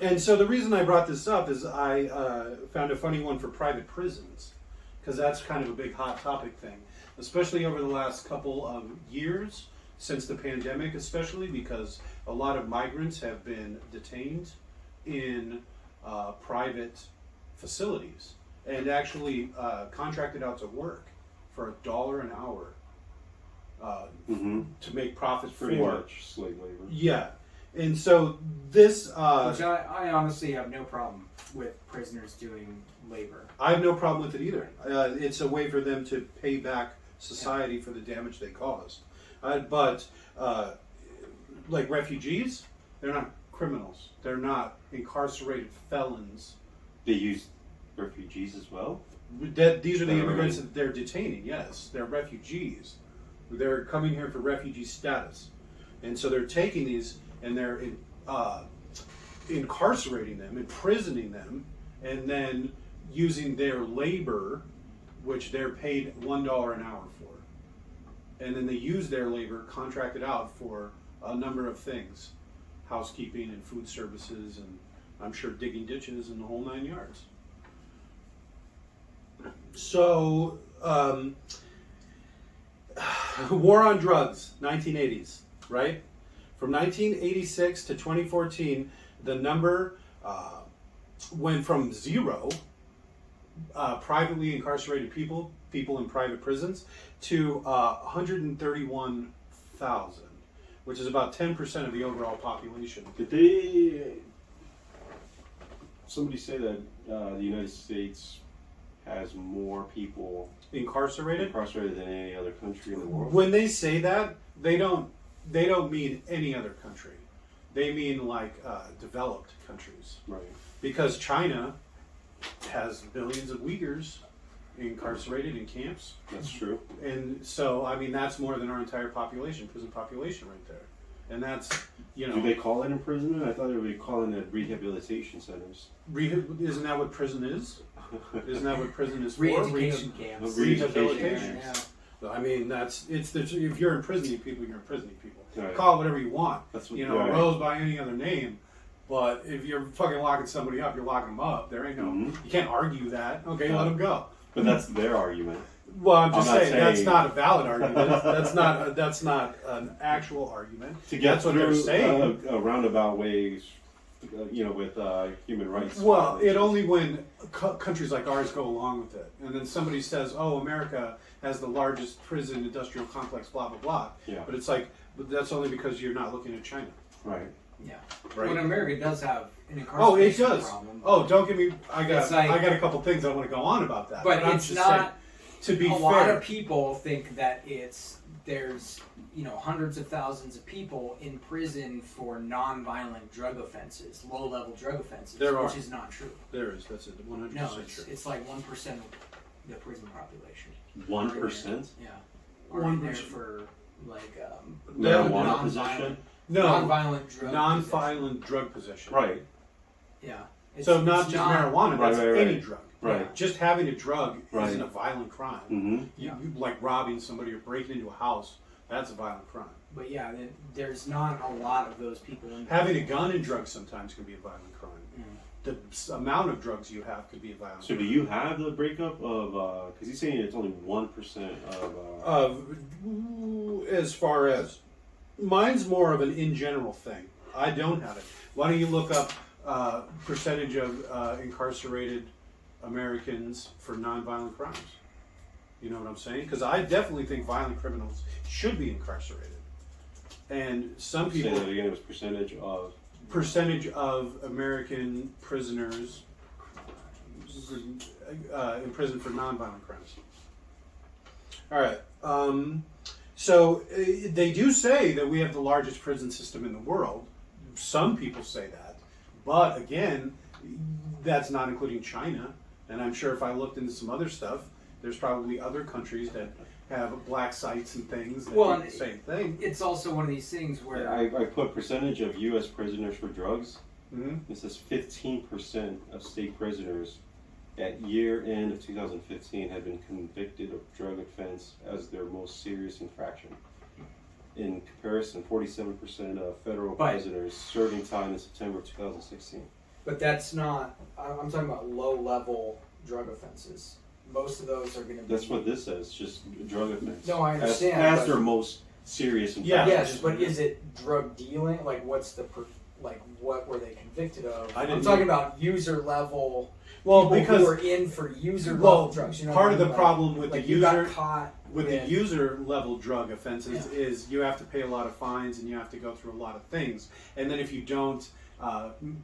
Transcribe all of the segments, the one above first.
And so the reason I brought this up is I found a funny one for private prisons, because that's kind of a big hot topic thing, especially over the last couple of years, since the pandemic especially, because a lot of migrants have been detained in private facilities and actually contracted out to work for $1 an hour to make profits pretty much slave labor. Yeah. And so this... Which I honestly have no problem with prisoners doing labor. I have no problem with it either. It's a way for them to pay back society for the damage they caused. But like refugees, they're not criminals. They're not incarcerated felons. They use refugees as well? These are the immigrants that they're detaining, yes. They're refugees. They're coming here for refugee status. And so they're taking these and they're incarcerating them, imprisoning them, and then using their labor, which they're paid $1 an hour for. And then they use their labor contracted out for a number of things. Housekeeping and food services, and I'm sure digging ditches and the whole 9 yards. So, war on drugs, 1980s, right? From 1986 to 2014, the number went from 0 privately incarcerated people in private prisons to 131,000, which is about 10% of the overall population. Did somebody say that the United States has more people incarcerated than any other country in the world? When they say that, they don't mean any other country. They mean like developed countries. Right. Because China has millions of Uyghurs incarcerated in camps. That's true. And so, I mean, that's more than our entire population, prison population right there. And that's, you know... Do they call it imprisonment? I thought they were calling it rehabilitation centers. Isn't that what prison is? Isn't that what prison is for? Re-education camps. Rehabilitation. Yeah. I mean, if you're imprisoning people, you're imprisoning people. Right. Call it whatever you want. That's what, Rose by any other name. But if you're fucking locking somebody up, you're locking them up. There ain't no... You can't argue that. Okay, let them go. But that's their argument. Well, I'm just saying that's not a valid argument. That's not an actual argument. To get that's what they're saying. A roundabout ways, with human rights. Well, it only when countries like ours go along with it, and then somebody says, "Oh, America has the largest prison industrial complex," blah blah blah. Yeah. But it's like, but that's only because you're not looking at China. Right. Yeah. Right. When America does have an it incarceration does. problem. Oh, don't get me. I got like, a couple things I want to go on about that. But I'm it's just not. saying, to be a fair, lot of people think that there's hundreds of thousands of people in prison for non-violent drug offenses, low-level drug offenses, which is not true. There is. That's it. 100% No, true. it's like 1% of the prison population. 1%? Yeah. Are in there for like marijuana possession? No, non-violent drug possession. Right. Yeah. So not just marijuana, that's any drug. Right. Just having a drug Right. isn't a violent crime. Mm-hmm. You like robbing somebody or breaking into a house, that's a violent crime. But yeah, there's not a lot of those people in Having a gun and drugs sometimes can be a violent crime. Mm. The amount of drugs you have could be a violent So crime. do you have the breakup of, because he's saying it's only 1% of... As far as, mine's more of an in general thing. I don't have it. Why don't you look up percentage of incarcerated Americans for nonviolent crimes? You know what I'm saying? Because I definitely think violent criminals should be incarcerated. And some people... Say that again, it was percentage of American prisoners imprisoned for nonviolent crimes. All right. So they do say that we have the largest prison system in the world. Some people say that. But again, that's not including China. And I'm sure if I looked into some other stuff, there's probably other countries that have black sites and things that do the same thing. It's also one of these things where... I put percentage of U.S. prisoners for drugs. Mm-hmm. It says 15% of state prisoners at year end of 2015 had been convicted of drug offense as their most serious infraction. In comparison, 47% of federal prisoners serving time in September 2016. But that's not. I'm talking about low-level drug offenses. Most of those are going to be. That's what this says, just drug offense. No, I understand. As their most serious infraction. Yes, but is it drug dealing? Like, what were they convicted of? I'm talking about user level. Well, people because who are in for user level drugs. You know part of the like, problem with like the you user got caught with the user level drug offenses Yeah. is you have to pay a lot of fines and you have to go through a lot of things. And then if you don't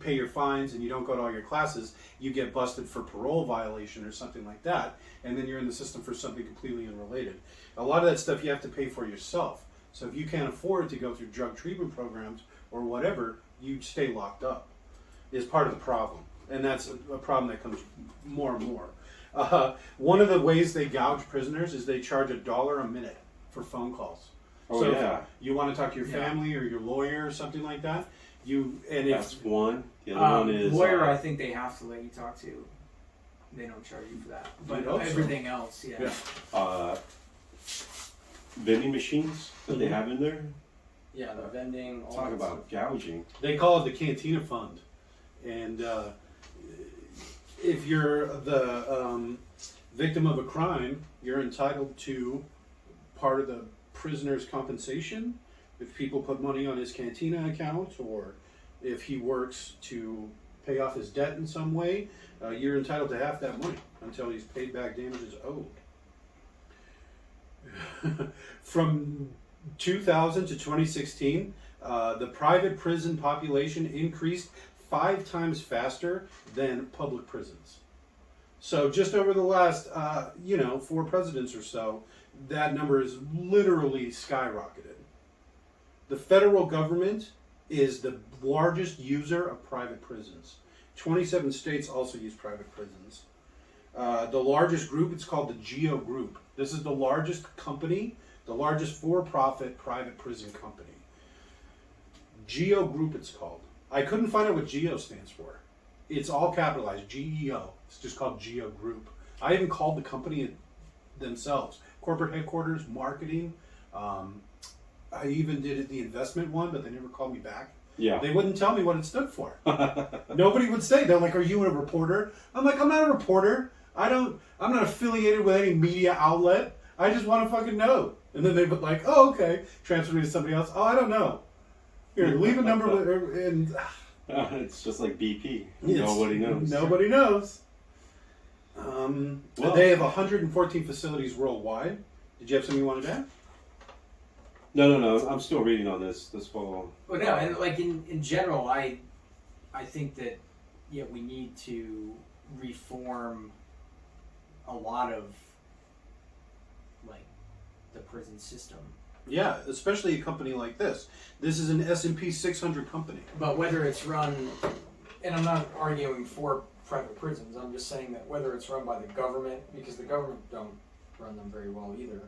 pay your fines and you don't go to all your classes, you get busted for parole violation or something like that. And then you're in the system for something completely unrelated. A lot of that stuff you have to pay for yourself. So if you can't afford to go through drug treatment programs or whatever, you stay locked up. Is part of the problem. And that's a problem that comes more and more. One of the ways they gouge prisoners is they charge $1 a minute for phone calls. Oh, so yeah. if you want to talk to your family or your lawyer or something like that, That's one. The other one is lawyer. I think they have to let you talk to. They don't charge you for that, but everything else, vending machines that they have in there. Yeah, the vending. All Talk that about gouging. They call it the Cantina Fund. And if you're the victim of a crime, you're entitled to part of the prisoner's compensation. If people put money on his cantina account, or if he works to pay off his debt in some way, you're entitled to half that money until he's paid back damages owed. From 2000 to 2016, the private prison population increased 5 times faster than public prisons. So just over the last, 4 presidents or so, that number is literally skyrocketed. The federal government is the largest user of private prisons. 27 states also use private prisons. The largest group, it's called the GEO Group. This is the largest company, the largest for-profit private prison company. GEO Group it's called. I couldn't find out what GEO stands for. It's all capitalized, GEO. It's just called GEO Group. I even called the company themselves. Corporate headquarters, marketing. I even did the investment one, but they never called me back. Yeah. They wouldn't tell me what it stood for. Nobody would say. They're like, "Are you a reporter?" I'm like, "I'm not a reporter. I'm not affiliated with any media outlet. I just want to fucking know." And then they would like, "Oh, okay." Transfer me to somebody else. "Oh, I don't know. Here, leave a number." And it's just like BP. Nobody knows. Nobody knows. They have 114 facilities worldwide. Did you have something you wanted to add? No. I'm still reading on this whole. Well, no, and like in general, I think that we need to reform a lot of like the prison system. Yeah, especially a company like this. This is an S&P 600 company. But whether it's run, and I'm not arguing for private prisons, I'm just saying that whether it's run by the government, because the government don't run them very well either.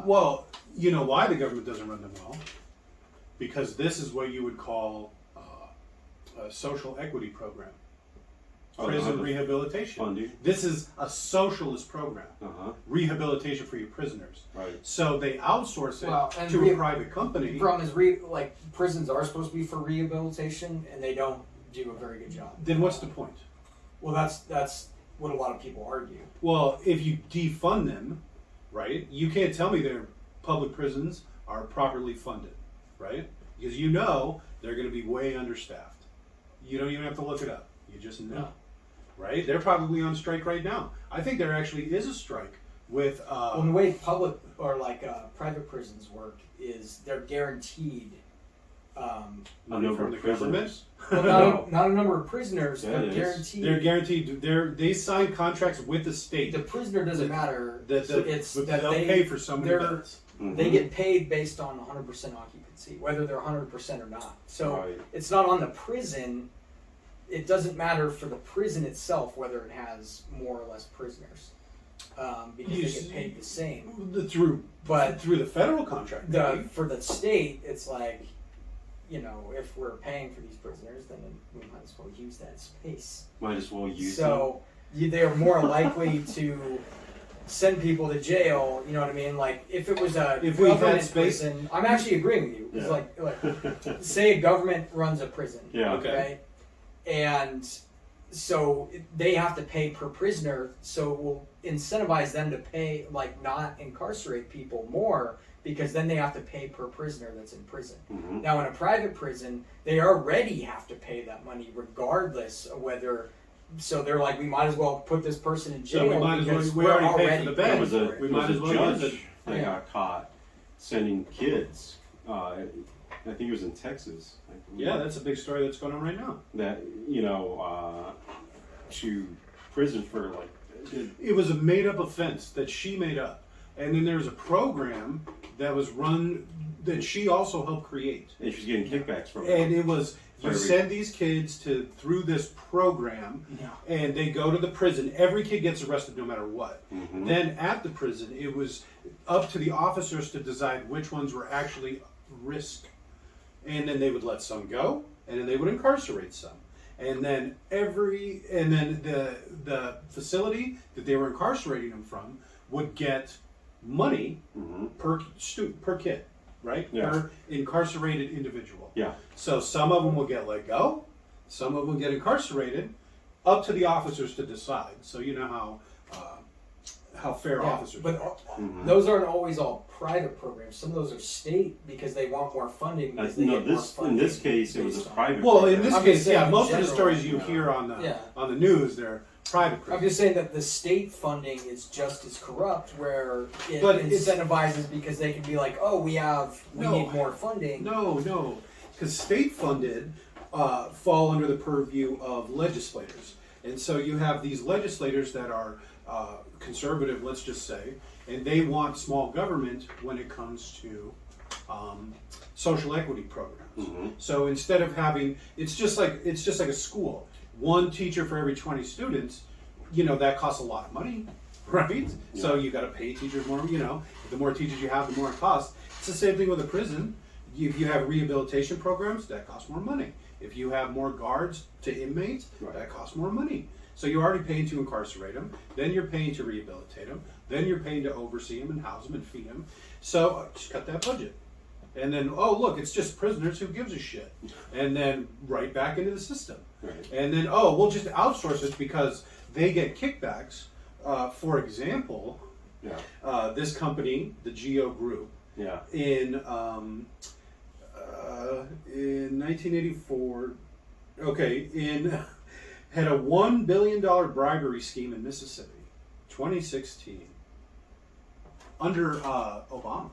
Well, you know why the government doesn't run them well? Because this is what you would call a social equity program. Prison rehabilitation. Funding. This is a socialist program. Rehabilitation for your prisoners. Right. So they outsource it to a private company. The problem is, prisons are supposed to be for rehabilitation, and they don't do a very good job. Then what's the point? Well, that's what a lot of people argue. Well, if you defund them, right, you can't tell me their public prisons are properly funded, right? Because you know they're going to be way understaffed. You don't even have to look it up. You just know, right? They're probably on strike right now. I think there actually is a strike with... well, the way public or private prisons work is they're guaranteed... money from the government? Well, not a nump of prisoners, but guaranteed. They're guaranteed. They sign contracts with the state. The prisoner doesn't matter. It's that they'll pay for so many beds. They get paid based on 100% occupancy, whether they're 100% or not. So it's not on the prison. It doesn't matter for the prison itself whether it has more or less prisoners, because they get paid the same. Through the federal contract. For the state, it's like, if we're paying for these prisoners, then we might as well use that space. Might as well use So they're more likely to send people to jail. You know what I mean? Like if it was a government prison, I'm actually agreeing with you. Because say a government runs a prison. Yeah. Okay. and so they have to pay per prisoner, so it will incentivize them to pay, like, not incarcerate people more, because then they have to pay per prisoner that's in prison. Mm-hmm. Now in a private prison, they already have to pay that money regardless of whether, so they're like, we might as well put this person in jail, So we might as well, because we we're already paid for the paying bed. for it. We might as well use judge it. that Yeah. got caught sending kids. I think it was in Texas. Yeah, that's a big story that's going on right now. That to prison for like. It was a made-up offense that she made up, and then there was a program that was run that she also helped create, And she's getting kickbacks from and it. it was you send these kids through this program, Yeah. and they go to the prison. Every kid gets arrested no matter what. Mhm. Then at the prison, it was up to the officers to decide which ones were actually risk, and then they would let some go, and then they would incarcerate some. And then the facility that they were incarcerating them from would get money Mhm. per kid, right? Yeah. Per incarcerated individual. Yeah. So some of them will get let go, some of them get incarcerated, up to the officers to decide. So you know how fair Yeah, officers but are. Mhm. those aren't always all private programs. Some of those are state because they want more funding. Because they No, get more in funding this case, it was based a on- private. Well, in program. this I'm case, just saying yeah, in most of the general. stories you Yeah. hear Yeah. on the news, they're private I'm prisons. just saying that the state funding is just as corrupt, where it But it's- incentivizes because they can be like, oh, we No. need more funding. No, because state funded fall under the purview of legislators, and so you have these legislators that are conservative, let's just say, and they want small government when it comes to social equity programs. Mhm. So instead of having, it's just like a school, one teacher for every 20 students, that costs a lot of money, right? So you got to pay teachers more. The more teachers you have, the more it costs. It's the same thing with a prison. If you have rehabilitation programs, that costs more money. If you have more guards to inmates, Right. that costs more money. So you're already paying to incarcerate them, then you're paying to rehabilitate them, then you're paying to oversee them and house them and feed them. So just cut that budget. And then, oh, look, it's just prisoners, who gives a shit? And then right back into the system. Right. And then, oh, we'll just outsource it because they get kickbacks. For example, Yeah. this company, the Geo Group, Yeah. in 1984, had a $1 billion bribery scheme in Mississippi, 2016, under Obama.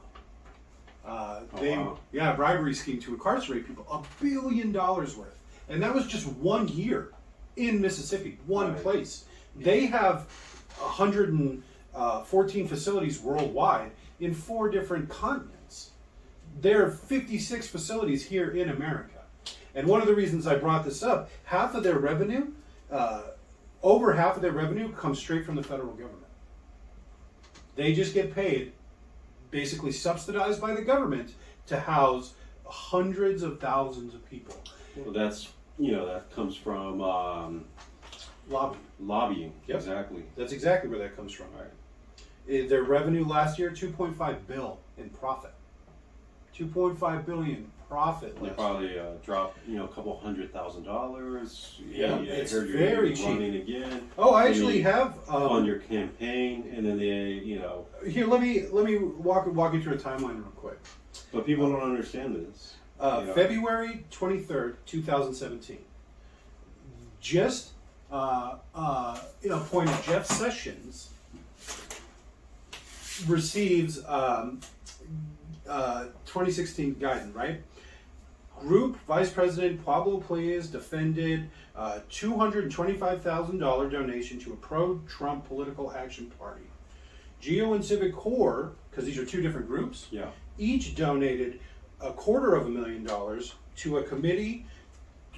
Bribery scheme to incarcerate people, $1 billion worth, and that was just 1 year in Mississippi, one Right. place. They have 114 facilities worldwide in 4 different continents. There are 56 facilities here in America. And one of the reasons I brought this up, over half of their revenue comes straight from the federal government. They just get paid, basically subsidized by the government, to house hundreds of thousands of people. Well, that comes from lobbying. Yep. Exactly. That's exactly where that comes from. Their revenue last year, $2.5 billion in profit. $2.5 billion profit They last probably dropped, a couple $100,000. Yeah, I it's heard you're very gonna be running again. Oh, I actually Maybe have on your campaign, and then they, Here, let me walk you through a timeline real quick. But people don't understand this. February 23rd, 2017. Just appointed Jeff Sessions receives 2016 guidance, right? Group Vice President Pablo Playas defended $225,000 donation to a pro-Trump political action party. Geo and Civic Corps, because these are 2 different groups, Yeah. each donated $250,000 to a committee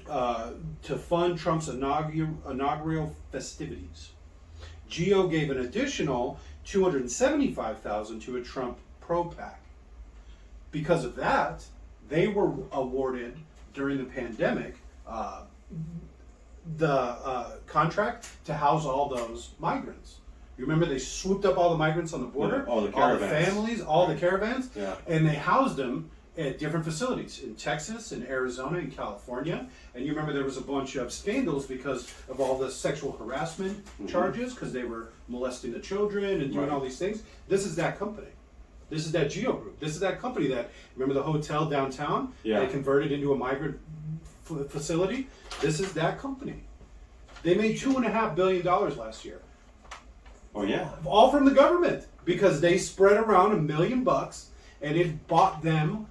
to fund Trump's inaugural festivities. Geo gave an additional $275,000 to a Trump pro-PAC. Because of that, they were awarded during the pandemic the contract to house all those migrants. You remember they swooped up all the migrants on the border, Yeah, all the all the caravans. families, all the caravans, Yeah. and they housed them at different facilities in Texas, in Arizona, in California. And you remember there was a bunch of scandals because of all the sexual harassment charges, because they were molesting the children and doing all these things. This is that company. This is that Geo Group. This is that company that, remember the hotel downtown? Yeah. They converted into a migrant facility. This is that company. They made $2.5 billion last year. Oh yeah. All from the government, because they spread around $1 million and it bought them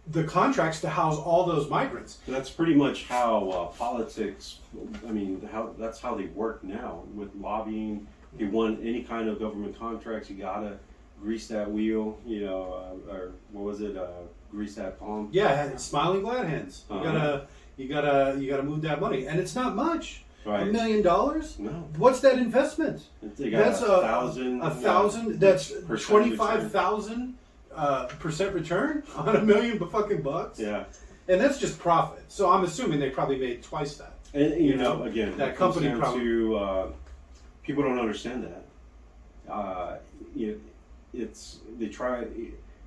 the contracts to house all those migrants. That's pretty much how politics. I mean, that's how they work now with lobbying. If you want any kind of government contracts, you gotta grease that wheel. You know, or what was it? Grease that palm. Yeah, smiling glad hands. You gotta move that money, and it's not much. Right. $1 million? No. What's that investment? They got That's a thousand. That's percent 25,000% return on $1 million fucking bucks. Yeah. And that's just profit. So I'm assuming they probably made twice that. And you know, again, that it comes company down probably. to people don't understand that.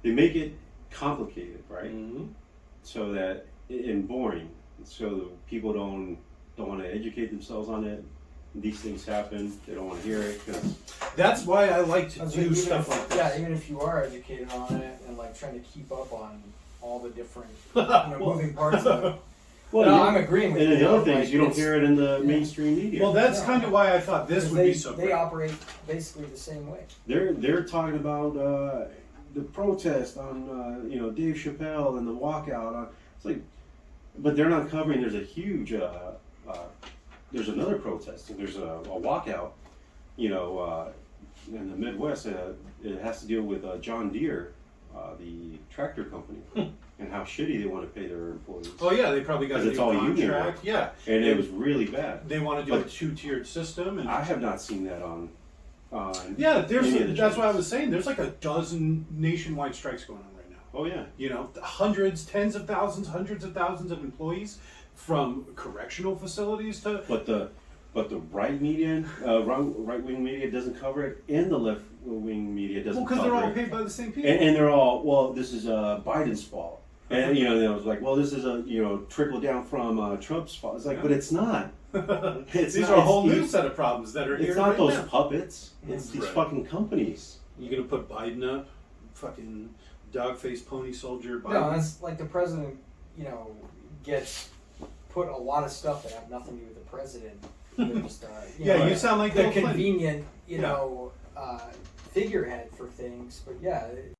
They make it complicated, right? Mm-hmm. So that and boring, so that people don't want to educate themselves on it. These things happen. They don't want to hear it because That's why I like to That's do even stuff if, like this. Yeah, even if you are educated on it and like trying to keep up on all the different moving parts of it. well, No, I'm agreeing with you. and the other thing like, is you don't it's- hear it in the mainstream media. Well, that's Yeah. kind of why I thought this because would be so they great. operate basically the same way. They're talking about the protest on Dave Chappelle and the walkout. It's like, but they're not covering. There's a huge there's another protest. There's a walkout. In the Midwest, it has to deal with John Deere, the tractor company, and how shitty they want to pay their employees. Oh yeah, they probably got a 'Cause new it's all union contract. work. Yeah, And it was really bad. they want to do a But- 2-tiered system. And I have not seen that on. yeah, any of the that's what I channels. was saying. There's like a dozen nationwide strikes going on right now. Oh yeah. Hundreds, tens of thousands, hundreds of thousands of employees from correctional facilities to. But the right media, right wing media doesn't cover it, and the left wing media doesn't Well, because cover they're all it. paid by the same people. And they're all, well, this is Biden's fault. And it was like, well, this is trickle down from Trump's fault. It's like, but it's not. These not- are a whole it's- new set of problems that are here It's not right those now. puppets. It's these Right. fucking companies. You gonna put Biden up? Fucking dog-faced pony soldier Biden. No, that's like the president, gets put a lot of stuff that have nothing to do with the president. They're just, You sound like the Bill Clinton. convenient, figurehead for things. But yeah,